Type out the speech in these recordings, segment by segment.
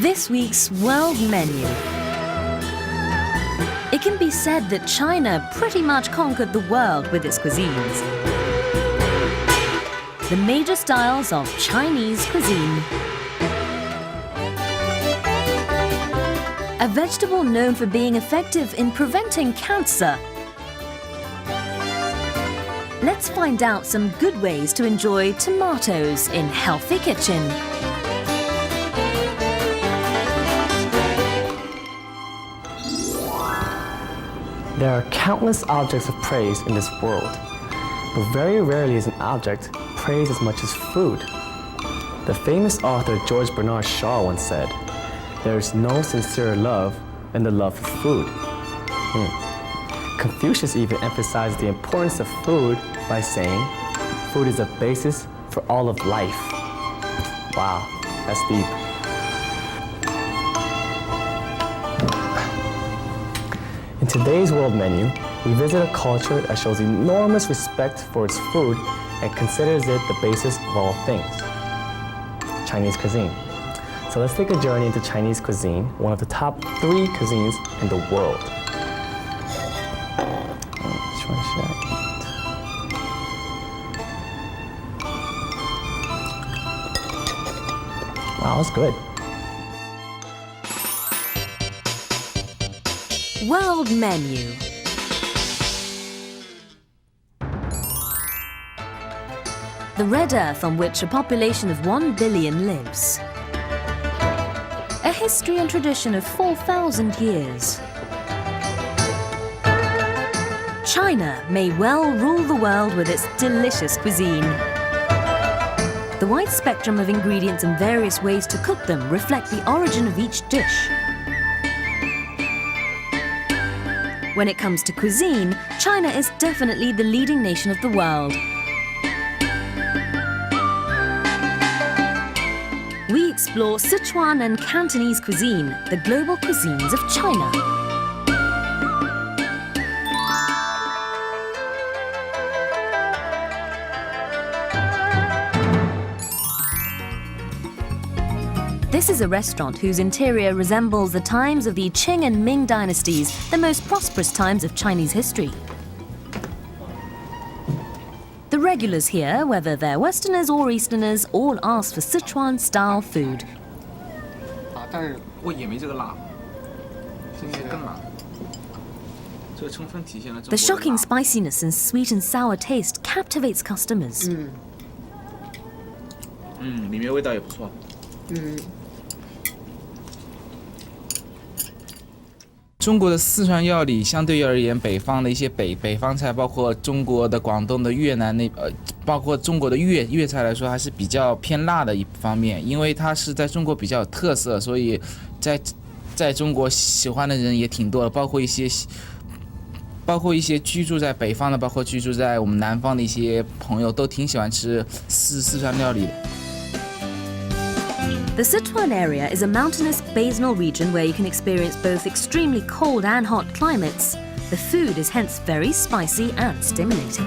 This week's World Menu. It can be said that China pretty much conquered the world with its cuisines. The major styles of Chinese cuisine. A vegetable known for being effective in preventing cancer. Let's find out some good ways to enjoy tomatoes in Healthy Kitchen. There are countless objects of praise in this world, but very rarely is an object praised as much as food. The famous author George Bernard Shaw once said, "There is no sincerer love than the love for food." Confucius even emphasized the importance of food by saying, "Food is a basis for all of life." Wow, that's deep. In today's world menu, we visit a culture that shows enormous respect for its food and considers it the basis of all things, Chinese cuisine. So let's take a journey into Chinese cuisine, one of the top 3 cuisines in the world. Which one should I eat? Wow, that's good. World Menu. The red earth on which a population of 1 billion lives. A history and tradition of 4,000 years. China may well rule the world with its delicious cuisine. The wide spectrum of ingredients and various ways to cook them reflect the origin of each dish. When it comes to cuisine, China is definitely the leading nation of the world. We explore Sichuan and Cantonese cuisine, the global cuisines of China. This is a restaurant whose interior resembles the times of the Qing and Ming dynasties, the most prosperous times of Chinese history. The regulars here, whether they're Westerners or Easterners, all ask for Sichuan-style food. The shocking spiciness and sweet and sour taste captivates customers. 里面味道也不错。 中国的四川料理相对于而言，北方的一些北方菜，包括中国的广东的越南包括中国的粤菜来说，还是比较偏辣的一方面，因为它是在中国比较有特色，所以在中国喜欢的人也挺多的，包括一些居住在北方的，包括居住在我们南方的一些朋友，都挺喜欢吃四川料理的。 The Sichuan area is a mountainous basinal region where you can experience both extremely cold and hot climates. The food is hence very spicy and stimulating.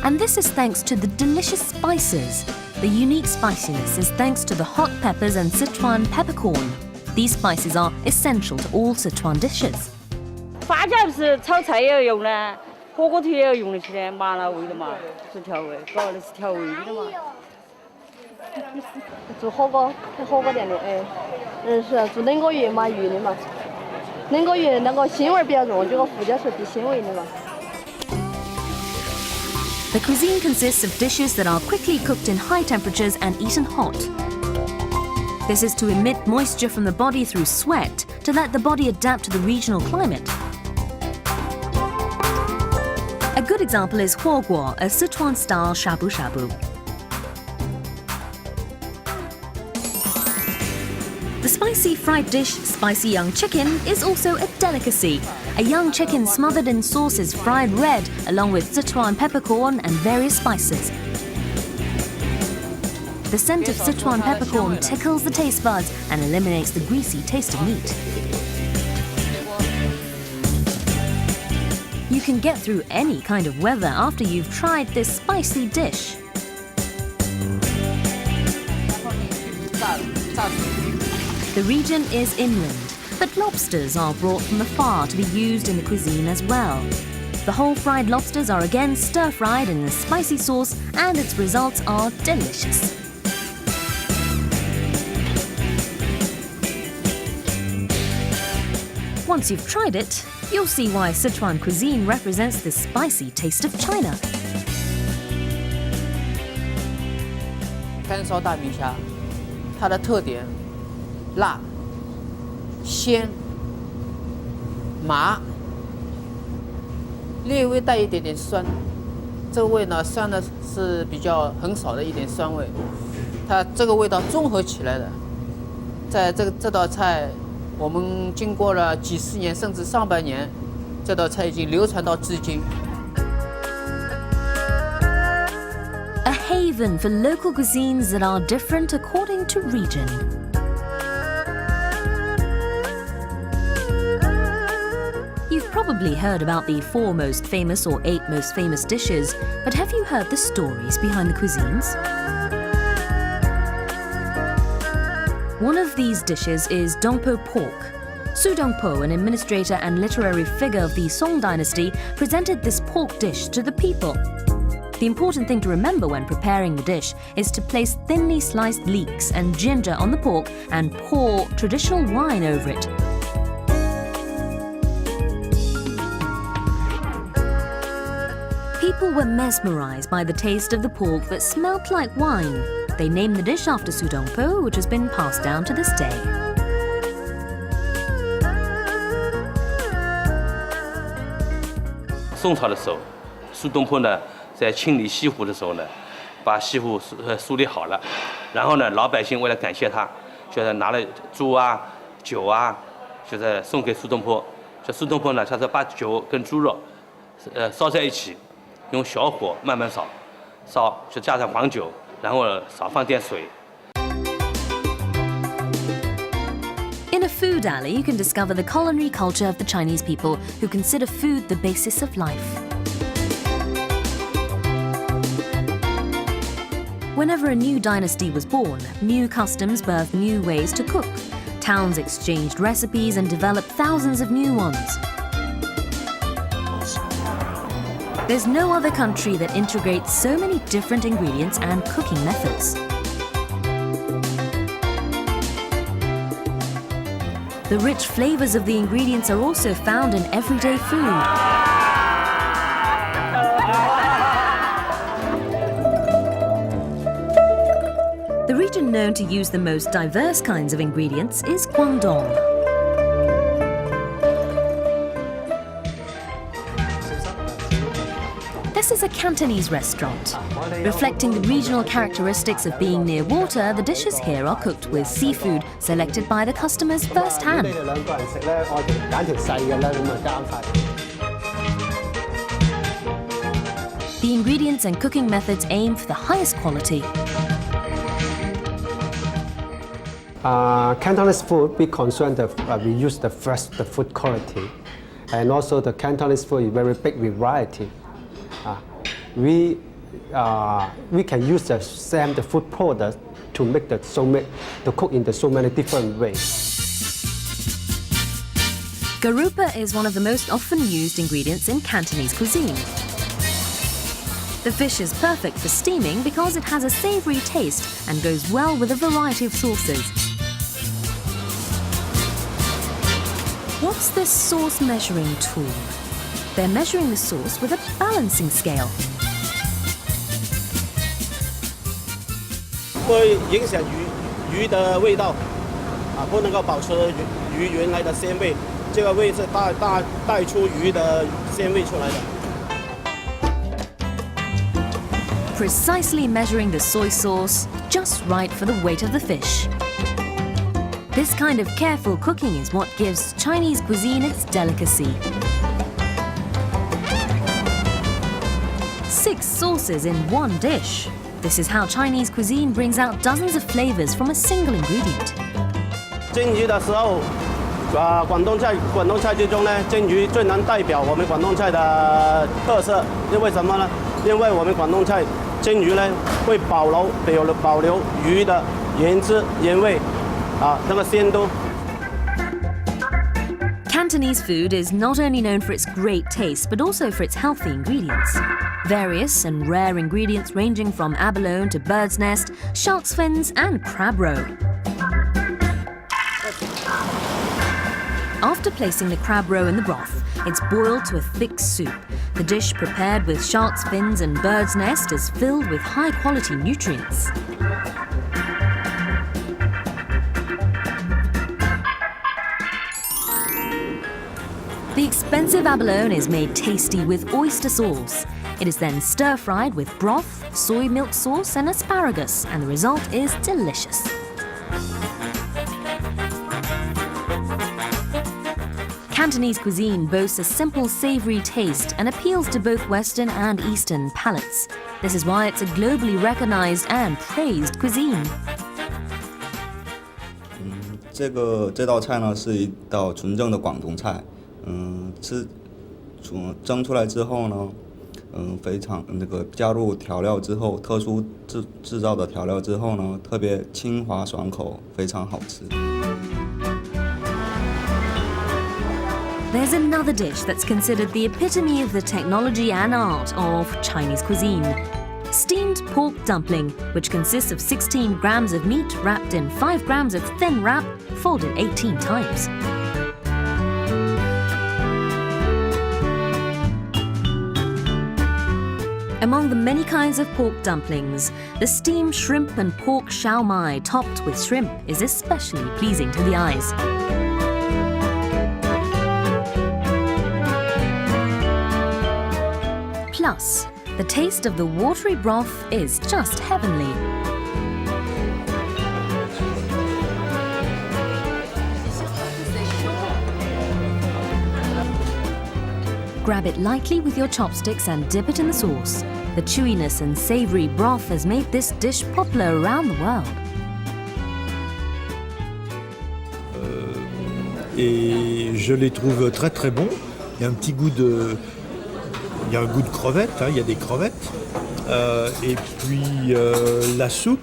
And this is thanks to the delicious spices. The unique spiciness is thanks to the hot peppers and Sichuan peppercorn. These spices are essential to all Sichuan dishes. 发酵是炒菜也要用的，火锅腿也要用那些的，麻辣味的嘛，是调味，主要的是调味的嘛。 做火锅店的，是做冷锅鱼嘛，鱼的嘛。冷锅鱼那个腥味比较重，这个胡椒是比腥味的嘛。 The cuisine consists of dishes that are quickly cooked in high temperatures and eaten hot. This is to emit moisture from the body through sweat to let the body adapt to the regional climate. A good example is huoguo, a Sichuan-style shabu-shabu. The spicy fried dish, spicy young chicken, is also a delicacy. A young chicken smothered in sauces fried red, along with Sichuan peppercorn and various spices. The scent of Sichuan peppercorn tickles the taste buds and eliminates the greasy taste of meat. You can get through any kind of weather after you've tried this spicy dish. The region is inland, but lobsters are brought from afar to be used in the cuisine as well. The whole fried lobsters are again stir-fried in a spicy sauce, and its results are delicious. Once you've tried it, you'll see why Sichuan cuisine represents the spicy taste of China. 干烧大明虾，它的特点辣、鲜、麻，略微带一点点酸。这个味呢，酸的是比较很少的一点酸味，它这个味道综合起来的，在这道菜，我们经过了几十年甚至上百年，这道菜已经流传到至今。 A haven for local cuisines that are different according to region. You've probably heard about the 4 most famous or 8 most famous dishes, but have you heard the stories behind the cuisines? One of these dishes is dongpo pork. Su Dongpo, an administrator and literary figure of the Song dynasty, presented this pork dish to the people. The important thing to remember when preparing the dish is to place thinly sliced leeks and ginger on the pork and pour traditional wine over it. People were mesmerized by the taste of the pork that smelt like wine. They named the dish after Su Dongpo, which has been passed down to this day. 宋朝的时候，苏东坡呢在清理西湖的时候呢，把西湖梳理好了，然后呢，老百姓为了感谢他，就是拿了猪啊、酒啊，就是送给苏东坡。这苏东坡呢，他说把酒跟猪肉，烧在一起，用小火慢慢烧，就加上黄酒，然后少放点水。 In a food alley, you can discover the culinary culture of the Chinese people who consider food the basis of life. Whenever a new dynasty was born, new customs birthed new ways to cook. Towns exchanged recipes and developed thousands of new ones. There's no other country that integrates so many different ingredients and cooking methods. The rich flavors of the ingredients are also found in everyday food. The region known to use the most diverse kinds of ingredients is Guangdong. This is a Cantonese restaurant. Reflecting the regional characteristics of being near water, the dishes here are cooked with seafood selected by the customers firsthand. The ingredients and cooking methods aim for the highest quality. Cantonese food, we concern we use the food quality, and also the Cantonese food is very big variety. We can use the food product to make to cook in so many different ways. Garoupa is one of the most often used ingredients in Cantonese cuisine. The fish is perfect for steaming because it has a savory taste and goes well with a variety of sauces. What's this sauce measuring tool? They're measuring the sauce with a balancing scale. 会影响鱼的味道，不能够保持鱼原来的鲜味，这个味是带出鱼的鲜味出来的。 Precisely measuring the soy sauce just right for the weight of the fish. This kind of careful cooking is what gives Chinese cuisine its delicacy. 6 sauces in one dish. This is how Chinese cuisine brings out dozens of flavors from a single ingredient. 蒸鱼的时候，广东菜之中呢，蒸鱼最能代表我们广东菜的特色。因为什么呢？因为我们广东菜蒸鱼呢会保留鱼的原汁原味，那个鲜度。 Cantonese food is not only known for its great taste, but also for its healthy ingredients. Various and rare ingredients ranging from abalone to bird's nest, shark's fins and crab roe. After placing the crab roe in the broth, it's boiled to a thick soup. The dish prepared with shark's fins and bird's nest is filled with high-quality nutrients. The expensive abalone is made tasty with oyster sauce. It is then stir-fried with broth, soy milk sauce and asparagus, and the result is delicious. Cantonese cuisine boasts a simple, savoury taste and appeals to both Western and Eastern palates. This is why it's a globally recognised and praised cuisine. 这道菜呢是一道纯正的广东菜，蒸出来之后呢，非常加入调料之后，特殊制造的调料之后呢，特别清滑爽口，非常好吃。 There's another dish that's considered the epitome of the technology and art of Chinese cuisine. Steamed pork dumpling, which consists of 16 grams of meat wrapped in 5 grams of thin wrap, folded 18 times. Among the many kinds of pork dumplings, the steamed shrimp and pork shao mai topped with shrimp is especially pleasing to the eyes. Plus, the taste of the watery broth is just heavenly. Grab it lightly with your chopsticks and dip it in the sauce. The chewiness and savoury broth has made this dish popular around the world. Et je les trouve très très bons. Il y a un petit goût de... Il y a un goût de crevettes, hein, il y a des crevettes. Et puis la soupe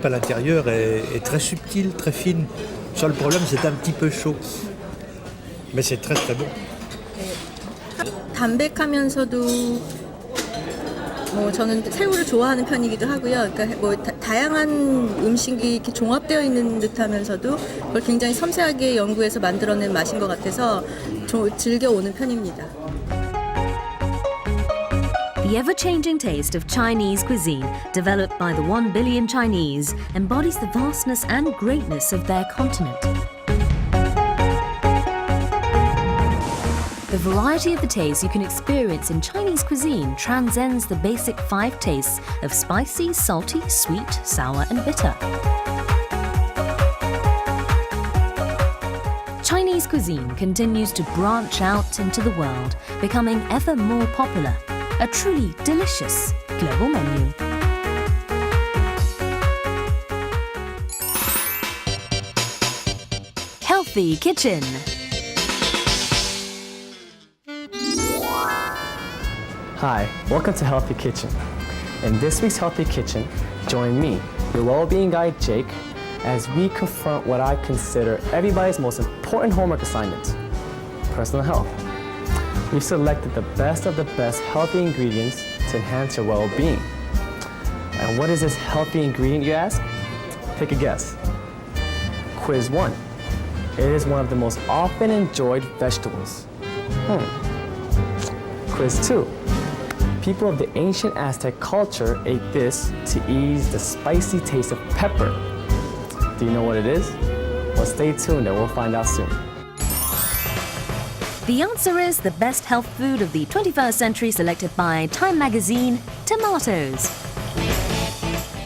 à l'intérieur est très subtile, très fine. Le seul problème, c'est un petit peu chaud. Mais c'est très très bon. 담백하면서도 뭐 저는 새우를 좋아하는 편이기도 하고요. 그러니까 뭐 다양한 음식이 이렇게 종합되어 있는 듯하면서도 그걸 굉장히 섬세하게 연구해서 만들어낸 맛인 것 같아서 즐겨 오는 편입니다. The ever-changing taste of Chinese cuisine, developed by the 1 billion Chinese, embodies the vastness and greatness of their continent. The variety of the tastes you can experience in Chinese cuisine transcends the basic 5 tastes of spicy, salty, sweet, sour and bitter. Chinese cuisine continues to branch out into the world, becoming ever more popular. A truly delicious global menu. Healthy Kitchen. Hi, welcome to Healthy Kitchen. In this week's Healthy Kitchen, join me, your well-being guide Jake, as we confront what I consider everybody's most important homework assignment, personal health. We've selected the best of the best healthy ingredients to enhance your well-being. And what is this healthy ingredient, you ask? Take a guess. Quiz 1. It is one of the most often enjoyed vegetables. Quiz 2. People of the ancient Aztec culture ate this to ease the spicy taste of pepper. Do you know what it is? Well, stay tuned and we'll find out soon. The answer is the best health food of the 21st century, selected by Time magazine, tomatoes.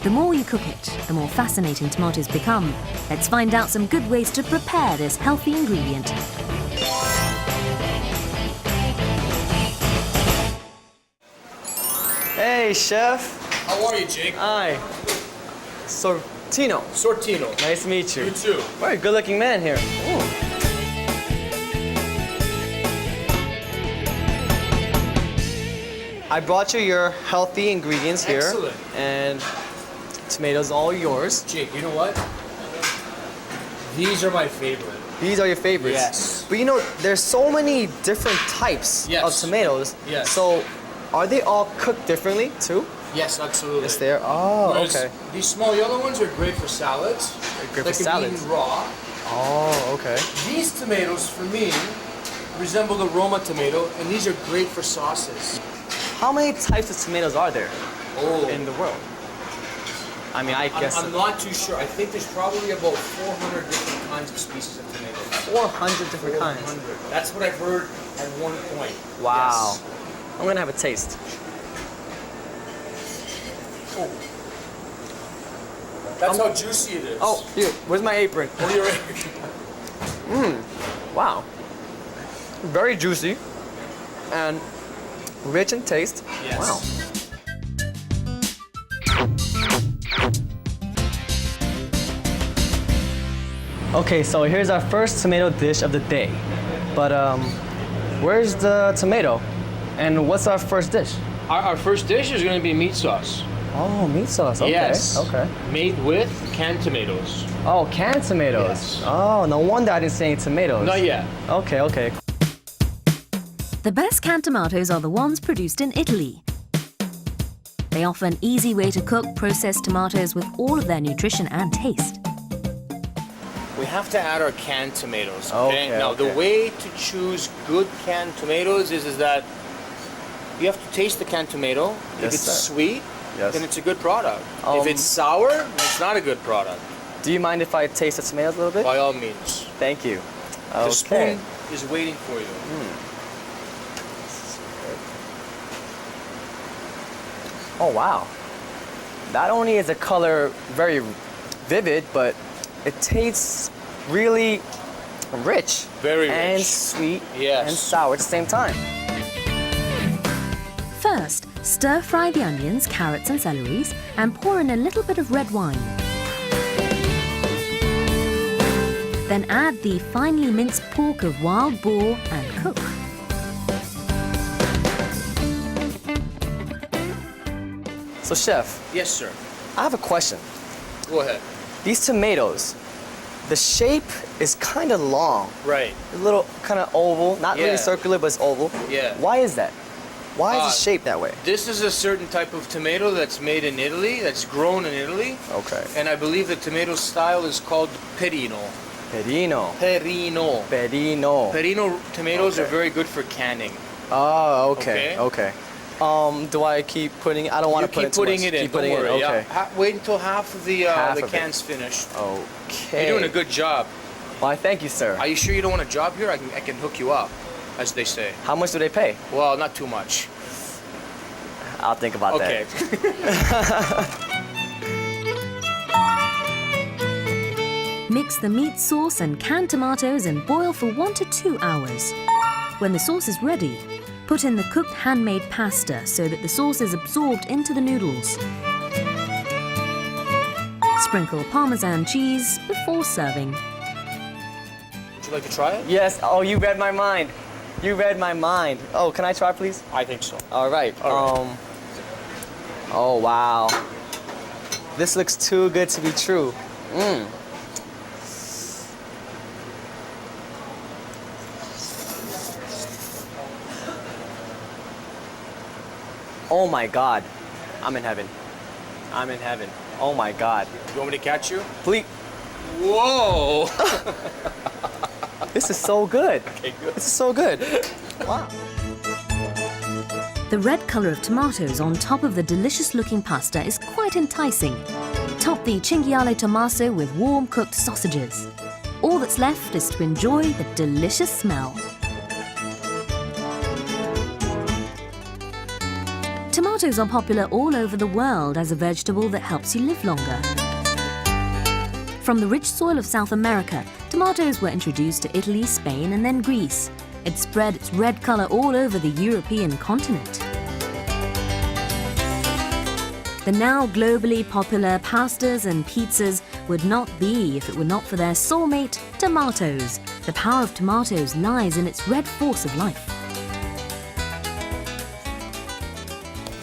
The more you cook it, the more fascinating tomatoes become. Let's find out some good ways to prepare this healthy ingredient. Hey, chef. How are you, Jake? Hi. Sortino. Sortino. Nice to meet you. You too. What a good-looking man here. Ooh. I brought you your healthy ingredients here. Excellent. And tomatoes all yours. Jake, you know what? These are my favorite. These are your favorites? Yes. But you know, there's so many different types of tomatoes. Yes. So, are they all cooked differently too? Yes, absolutely. Yes, they are. Oh, Whereas okay. These small yellow ones are great for salads. They're great for They can be salads. eaten raw. Oh, okay. These tomatoes, for me, resemble the Roma tomato, and these are great for sauces. How many types of tomatoes are there Oh. in the world? I mean, I guess I'm not too sure. I think there's probably about 400 different kinds of species of tomatoes. 400 different kinds. 400. That's what I've heard at one point. Wow. Yes. I'm gonna have a taste. Oh. That's how juicy it is. Oh, here, where's my apron? What are your Wow. Very juicy and rich in taste. Yes. Wow. Okay, so here's our first tomato dish of the day. But where's the tomato? And what's our first dish? Our first dish is going to be meat sauce. Oh, meat sauce. Okay. Yes. Okay. Made with canned tomatoes. Oh, canned tomatoes. Yes. Oh, no wonder I didn't see any tomatoes. Not yet. Okay, okay. The best canned tomatoes are the ones produced in Italy. They offer an easy way to cook processed tomatoes with all of their nutrition and taste. We have to add our canned tomatoes. Okay, Now, okay. the way to choose good canned tomatoes is that you have to taste the canned tomato. Yes, If it's sir. sweet, Yes. then it's a good product. If it's sour, then it's not a good product. Do you mind if I taste the tomatoes a little bit? By all means. Thank you. The Okay. spoon is waiting for you. Oh, wow. Not only is the color very vivid, but it tastes really rich. Very and rich. sweet Yes. and sour at the same time. First, stir-fry the onions, carrots and celeries and pour in a little bit of red wine. Then add the finely minced pork of wild boar and cook. So, chef, Yes, sir. I have a question. Go ahead. These tomatoes, the shape is kind of long. Right. A little kind of oval, not Yeah. really circular, but it's oval. Yeah. Why is that? Why is Uh, it shaped that way? This is a certain type of tomato that's made in Italy, that's grown in Italy. Okay. And I believe the tomato style is called perino. Perino. Perino. Perino. Perino tomatoes are Okay. very good for canning. Oh, okay. Okay. Okay. Do I keep putting? I don't want You to put keep it too putting much. it in. Keep putting Don't it. worry. Okay. Yeah. Wait until half of the Half the of it. can's finished. Okay. You're doing a good job. Well, I thank you, sir. Are you sure you don't want a job here? I can hook you up, as they say. How much do they pay? Well, not too much. I'll think about Okay. Mix the meat sauce and canned tomatoes and boil for 1 to 2 hours. When the sauce is ready, put in the cooked handmade pasta so that the sauce is absorbed into the noodles. Sprinkle Parmesan cheese before serving. Would you like to try it? Yes. Oh, you read my mind. You read my mind. Oh, can I try, please? I think so. All right. All right. Oh, wow. This looks too good to be true. Oh my God. I'm in heaven. I'm in heaven. Oh my God. You want me to catch you? Please. Whoa! This is so good. Okay, good. This is so good. Wow. The red colour of tomatoes on top of the delicious looking pasta is quite enticing. Top the cinghiale tommaso with warm cooked sausages. All that's left is to enjoy the delicious smell. Tomatoes are popular all over the world as a vegetable that helps you live longer. From the rich soil of South America, tomatoes were introduced to Italy, Spain and then Greece. It spread its red colour all over the European continent. The now globally popular pastas and pizzas would not be if it were not for their soulmate, tomatoes. The power of tomatoes lies in its red force of life.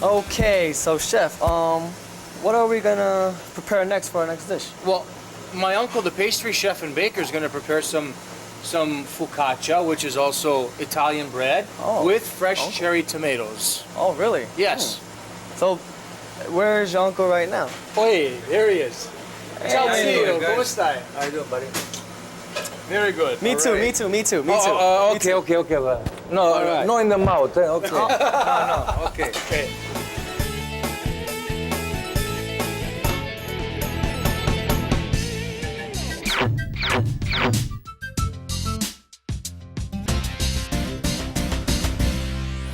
Okay, so chef, what are we gonna prepare next for our next dish? Well, my uncle, the pastry chef and baker, is going to prepare some focaccia, which is also Italian bread, with fresh cherry tomatoes. Oh, really? Yes. So, where's your uncle right now? Oh, hey, there he is. Ciao, zio. guys? Come stai? How you doing, buddy? Very good. Me too, me too, me too, me too. Okay. No, no in the mouth. Okay. No. Okay. Okay.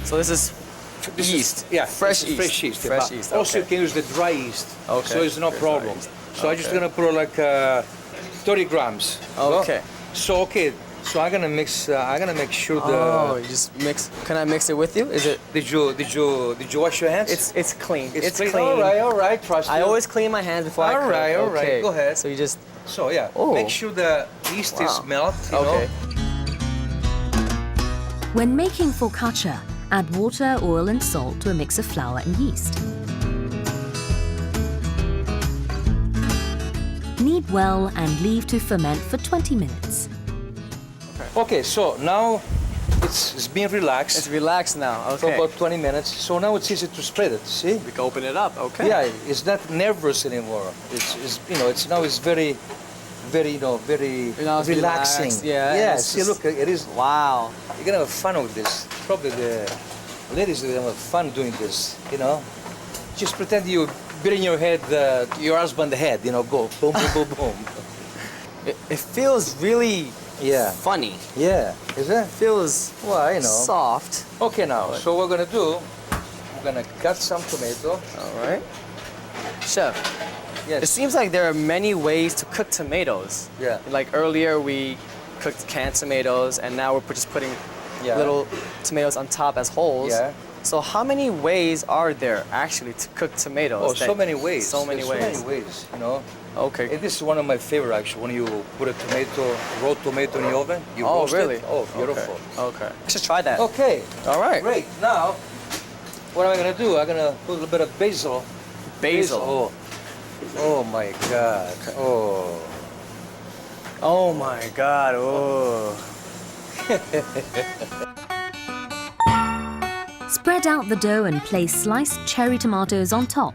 So this is yeast. Yeah, fresh yeast. Fresh yeast. Fresh yeast. Also, you Okay. can use the dry yeast. Okay. So it's no There's problem. dry yeast. So I'm just Okay. gonna put like 30 grams. Okay. So So I'm gonna mix. I'm gonna make sure the. Oh, you just mix. Can I mix it with you? Is it? Did you wash your hands? It's clean. It's clean. clean. All right. Trust I you. always clean my hands before I cook. All right. Okay. Go ahead. So you just. So yeah. Oh. Make sure the yeast is Wow. melt. You Okay. know. When making focaccia, add water, oil and salt to a mix of flour and yeast. Knead well and leave to ferment for 20 minutes. Okay. So now it's being relaxed. It's relaxed now. For Okay. about 20 minutes. So now it's easy to spread it. See? We can open it up. Okay. Yeah. It's not nervous anymore. It's now it's very Now it's relaxing. relaxed, yeah, Yeah. it's See, just- look, it is. Wow. You're gonna have fun with this. Probably the ladies are gonna have fun doing this. Just pretend you beating your head, your husband the head. Go boom, boom, boom, boom. It feels really funny. Yeah. Is it? Feels soft. Okay, now. So what we're gonna do? We're gonna cut some tomato. All right. Chef. Yes. It seems like there are many ways to cook tomatoes. Yeah. Like earlier we cooked canned tomatoes, and now we're just putting Yeah. little tomatoes on top as wholes. Yeah. So how many ways are there actually to cook tomatoes? Oh, so many ways. So many There's ways. So many ways. Okay. And this is one of my favorite actually. When you put a raw tomato in the oven, you Oh, roast really? it. Oh, beautiful. Okay. I should try that. Okay. All right. Great. Now, what am I gonna do? I'm gonna put a little bit of basil. Basil. Oh my God. Oh. Oh my God. Oh. Spread out the dough and place sliced cherry tomatoes on top.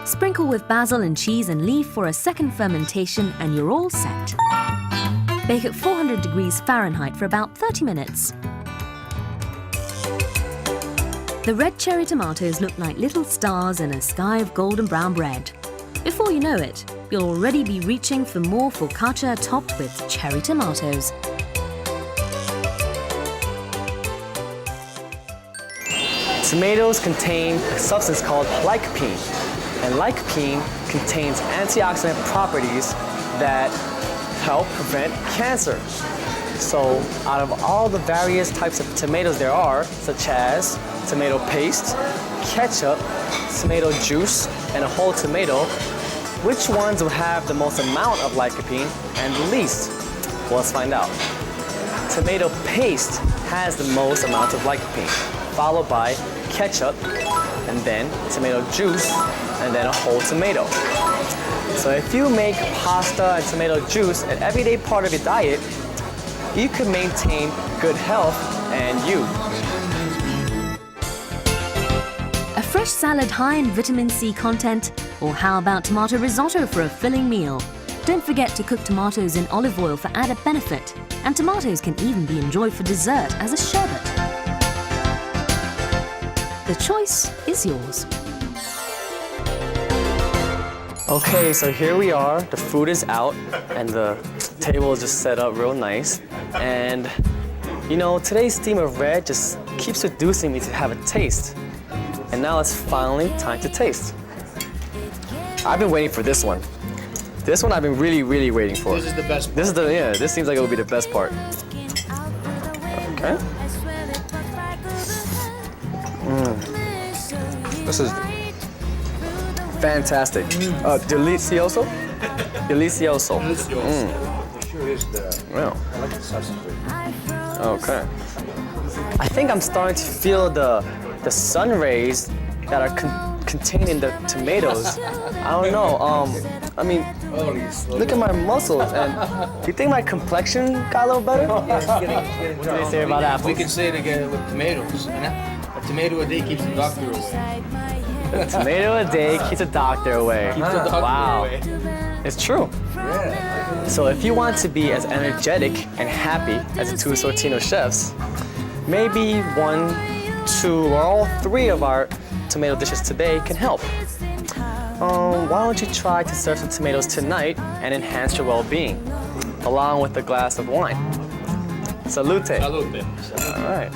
Sprinkle with basil and cheese and leave for a second fermentation and you're all set. Bake at 400 degrees Fahrenheit for about 30 minutes. The red cherry tomatoes look like little stars in a sky of golden brown bread. Before you know it, you'll already be reaching for more focaccia topped with cherry tomatoes. Tomatoes contain a substance called lycopene, and lycopene contains antioxidant properties that help prevent cancer. So out of all the various types of tomatoes there are, such as tomato paste, ketchup, tomato juice, and a whole tomato, which ones will have the most amount of lycopene and the least? Well, let's find out. Tomato paste has the most amount of lycopene, followed by ketchup, and then tomato juice, and then a whole tomato. So if you make pasta and tomato juice an everyday part of your diet, you can maintain good health and youth. A fresh salad high in vitamin C content? Or how about tomato risotto for a filling meal? Don't forget to cook tomatoes in olive oil for added benefit. And tomatoes can even be enjoyed for dessert as a sherbet. The choice is yours. Okay, so here we are. The food is out and the table is just set up real nice. And today's theme of red just keeps seducing me to have a taste. And now it's finally time to taste. I've been waiting for this one. This one I've been really, really waiting for. This is the best part. This seems like it would be the best part. Okay. This is fantastic. Delicioso? Delicioso. Sure is the. Yeah. I like the sausage. Okay. I think I'm starting to feel the sun rays that are containing the tomatoes. I don't know. I mean, look at my muscles. And do you think my complexion got a little better? What do they say about apples? We can say it again with tomatoes. A tomato a day keeps the doctor away. A tomato a day keeps the doctor away. Keeps the doctor wow. away. It's true. Yeah. So if you want to be as energetic and happy as the two Sortino chefs, maybe 1, 2, or all 3 of our tomato dishes today can help. Why don't you try to serve some tomatoes tonight and enhance your well-being, along with a glass of wine. Salute. Salute. All right.